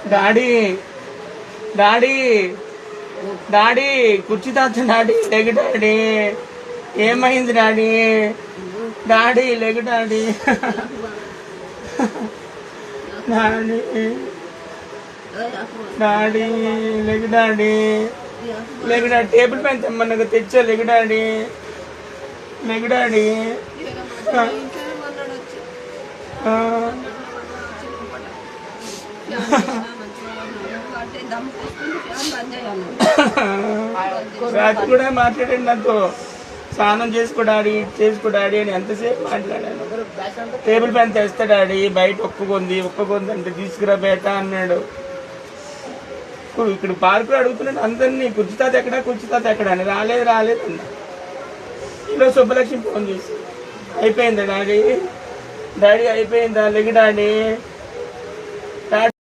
Daddy daddy daddy కుర్చీ తాచు daddy లెగు డాడీ ఏమైంది డాడీ డాడీ లెగు డాడీ డాడీ డాడీ లెగు డాడీ లెగు డాడీ టేబుల్ పైన తెమ్మన్నగా తెచ్చా లెగు డాడీ లెగు డాడీ రాత్రి కూడా మాట్లాడండి నాతో స్నానం చేసుకో డాడీ అని ఎంతసేపు మాట్లాడాను. టేబుల్ పైన తెస్తా డాడీ బయట ఒక్కకుంది అంటే తీసుకురా బేట అన్నాడు. ఇక్కడ పార్కులో అడుగుతున్నాడు అందరినీ కుర్చీతాత ఎక్కడ అని రాలేదు అన్న. ఈరోజు సుబ్బలక్ష్మి ఫోన్ చేసి అయిపోయిందా డాడీ అయిపోయిందా లెగి డాడీ